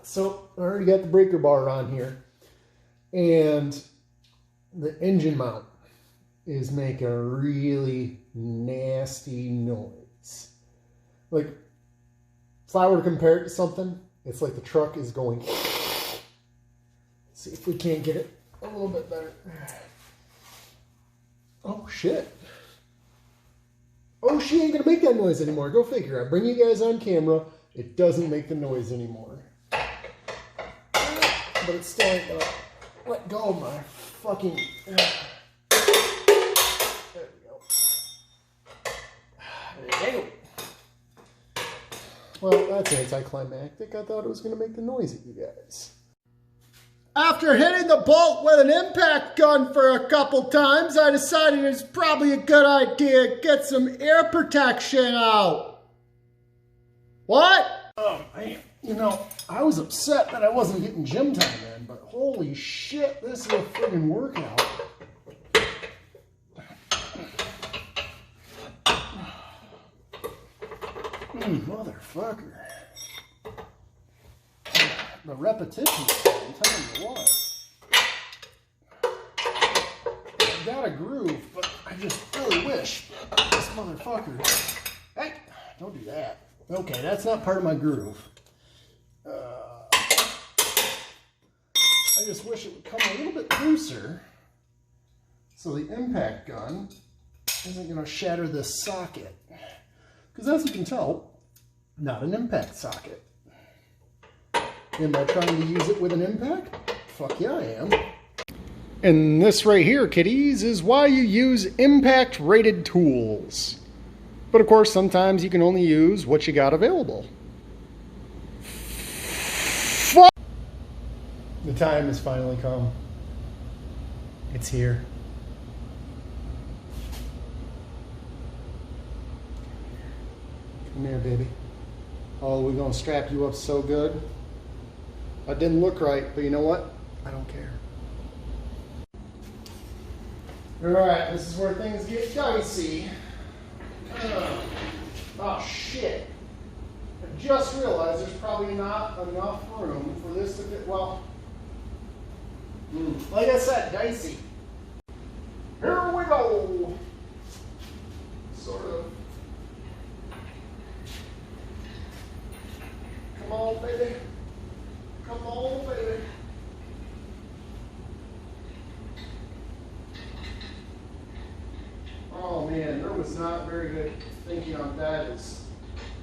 So I already got the breaker bar on here, and the engine mount is making a really nasty noise. Like, if I were to compare it to something, it's like the truck is going. Let's see if we can't get it a little bit better. Oh shit. Oh, she ain't gonna make that noise anymore. Go figure. I bring you guys on camera. It doesn't make the noise anymore. But it's still ain't gonna let go of my fucking... There we go. There you go. Well, that's anticlimactic. I thought it was gonna make the noise at you guys. After hitting the bolt with an impact gun for a couple times, I decided it's probably a good idea to get some air protection out. What? Oh man, you know, I was upset that I wasn't getting gym time in, but holy shit, this is a friggin' workout. Motherfucker. The repetition, I'm telling you what. I've got a groove, but I just really wish this motherfucker... Hey, don't do that. Okay, that's not part of my groove. I just wish it would come a little bit looser so the impact gun isn't going to shatter this socket. Because as you can tell, not an impact socket. Am I trying to use it with an impact? Fuck yeah, I am. And this right here, kiddies, is why you use impact-rated tools. But of course, sometimes you can only use what you got available. Fuck! The time has finally come. It's here. Come here, baby. Oh, we're gonna strap you up so good. That didn't look right, but you know what? I don't care. Alright, this is where things get dicey. Oh shit. I just realized there's probably not enough room for this to fit. Well, like I said, dicey. Here we go. Sort of. Come on, baby. Come on, baby. Oh man, there was not very good thinking on that.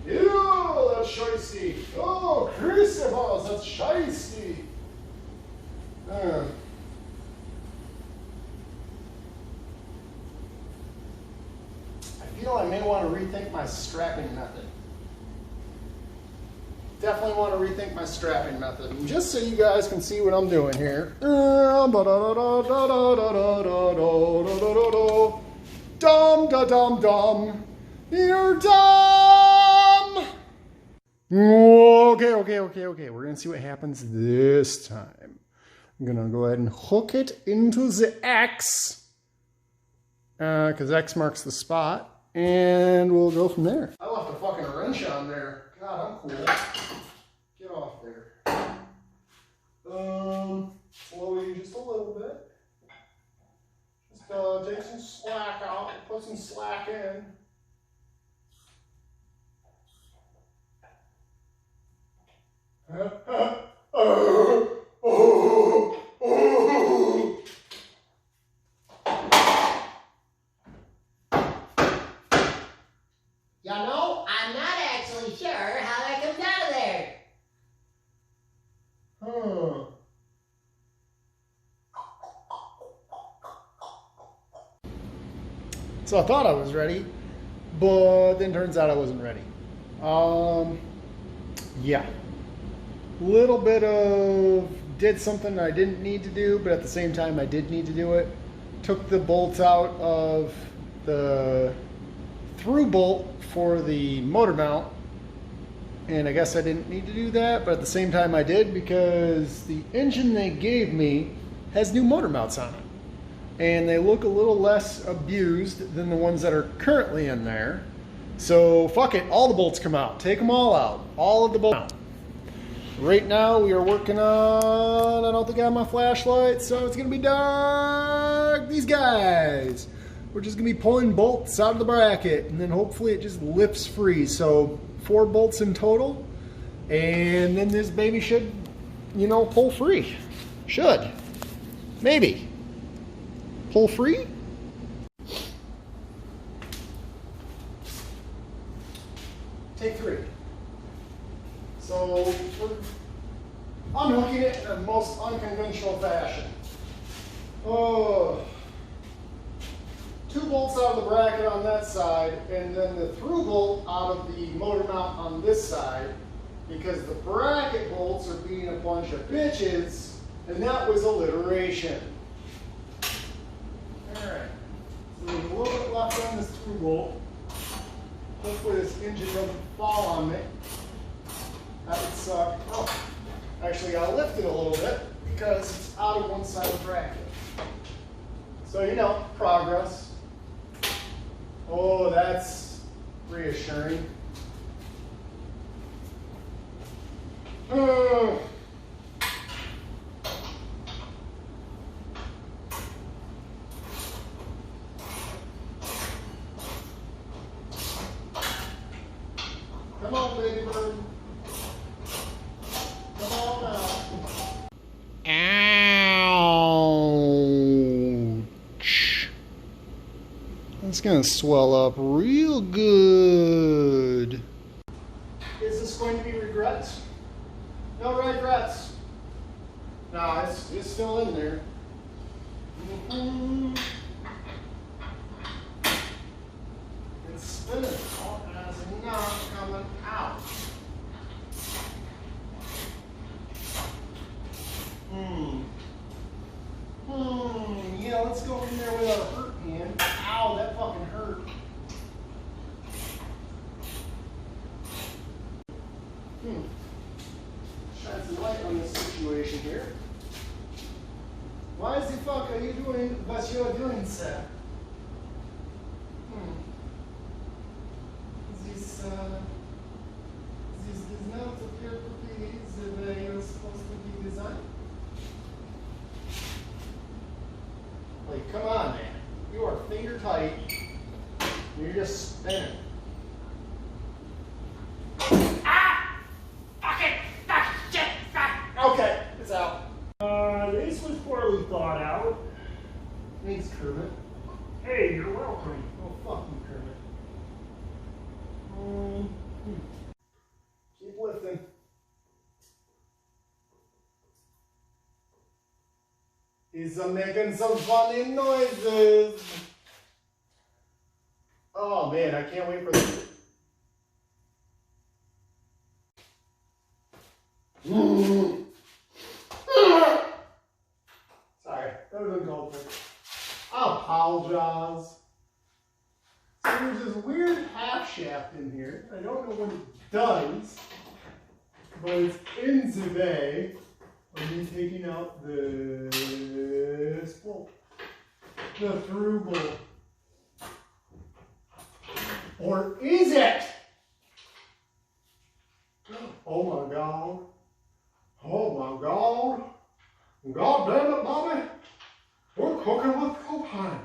Ew, that's shiesty. Oh, Christmas, that's shiesty. I feel I may want to rethink my strapping method. Definitely want to rethink my strapping method. And just so you guys can see what I'm doing here. Dum da dum dum. You're dumb. Okay. We're gonna see what happens this time. I'm gonna go ahead and hook it into the X. Because X marks the spot. And we'll go from there. I left a fucking wrench on there. God, I'm cool. Get off there. Slow you just a little bit. Just take some slack out, put some slack in. You know, I'm not actually sure how that comes out of there. So I thought I was ready, but then turns out I wasn't ready. Yeah. Little bit of did something I didn't need to do, but at the same time I did need to do it. Took the bolts out of the through bolt for the motor mount, and I guess I didn't need to do that, but at the same time I did, because the engine they gave me has new motor mounts on it, and they look a little less abused than the ones that are currently in there. So fuck it, all the bolts come out, take them all out, all of the bolts out. Right now we are working on, I don't think I have my flashlight, so it's gonna be dark. These guys. We're just gonna be pulling bolts out of the bracket and then hopefully it just lifts free. So 4 bolts in total. And then this baby should, you know, pull free. Should. Maybe. Pull free? Take 3. So we're unhooking it in the most unconventional fashion. Oh. 2 bolts out of the bracket on that side, and then the through bolt out of the motor mount on this side, because the bracket bolts are being a bunch of bitches, and that was alliteration. Alright, so there's a little bit left on this through bolt. Hopefully this engine doesn't fall on me. That would suck. Oh, actually I'll lift it a little bit because it's out of one side of the bracket. So you know, progress. Oh, that's reassuring. Oh. Come on, baby bird. Come on now. Ouch. That's gonna swell up real good. Is this going to be regrets? No regrets. No, it's still in there. It's spinning. Oh, and it's not coming out. Yeah, let's go from there without a hurt hand. Ow, that fucking hurt. Shine some light on this situation here. Why is the fuck are you doing what you're doing, sir? This does not appear to be the way you're supposed to be designed. Like, come on, man. You are finger tight. You're just spinning. Ah! Fuck it! Fuck! Shit! Fuck! Okay, it's out. This was poorly thought out. Thanks, Kermit. Hey, you're welcome. Oh, fuck you, Kermit. Keep lifting. He's making some funny noises. Oh man, I can't wait for this. Sorry, that was uncalled for. I apologize. So there's this weird half shaft in here. I don't know what it does, but it's in the way of me taking out this bolt, the through bolt. Or is it? Oh my God. Oh my God. God damn it, Bobby. We're cooking with propane.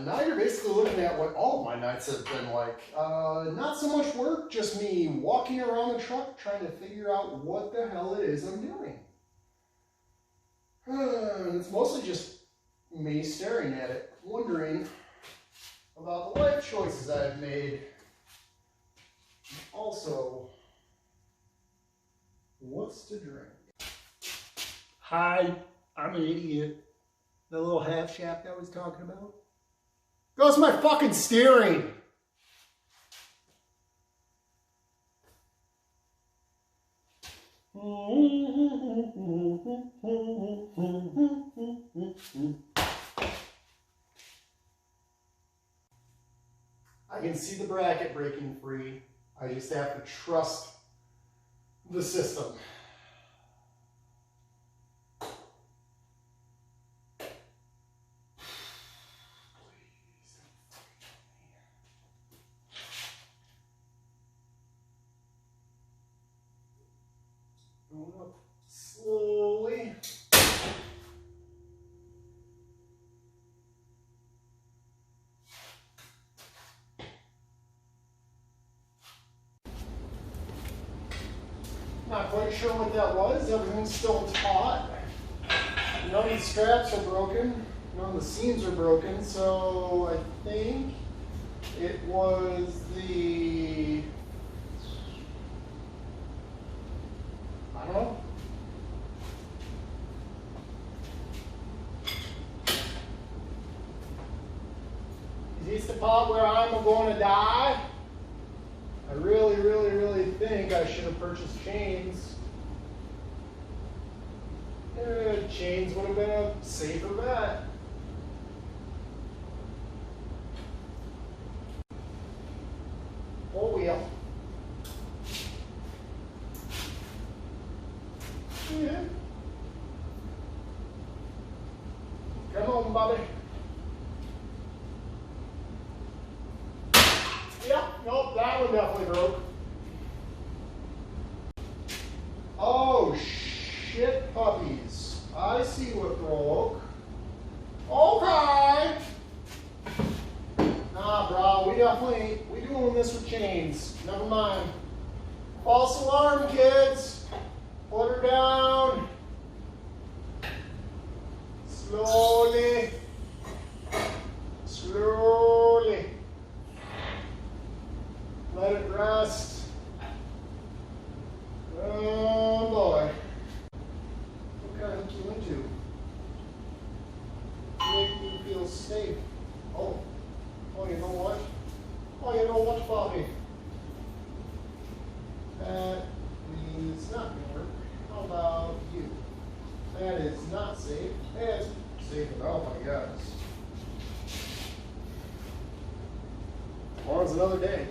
Now you're basically looking at what all of my nights have been like. Not so much work, just me walking around the truck trying to figure out what the hell it is I'm doing. It's mostly just me staring at it, wondering about the life choices I've made. Also, what's to drink? Hi, I'm an idiot. The little half shaft I was talking about. Goes my fucking steering. I can see the bracket breaking free. I just have to trust the system. Not quite sure what that was. Everything's still taut. None of the straps are broken. None of the seams are broken. So I think it was the, I don't know. Is this the part where I'm going to die? I really think I should have purchased chains. Chains would have been a safer bet. Oh wheel. Yeah. Come on, buddy. Yep, nope, that one definitely broke. Oh, shit puppies. I see what broke. Okay. Nah, bro, we doing this with chains. Never mind. False alarm, kids. Put her down. Slowly. Slowly. Let it rest. Oh boy. What kind of hook you into? Make me feel safe. Oh, you know what? Oh, you know what, Bobby? That is not going to work. How about you? That is not safe. It's safe enough, I guess. Tomorrow's another day.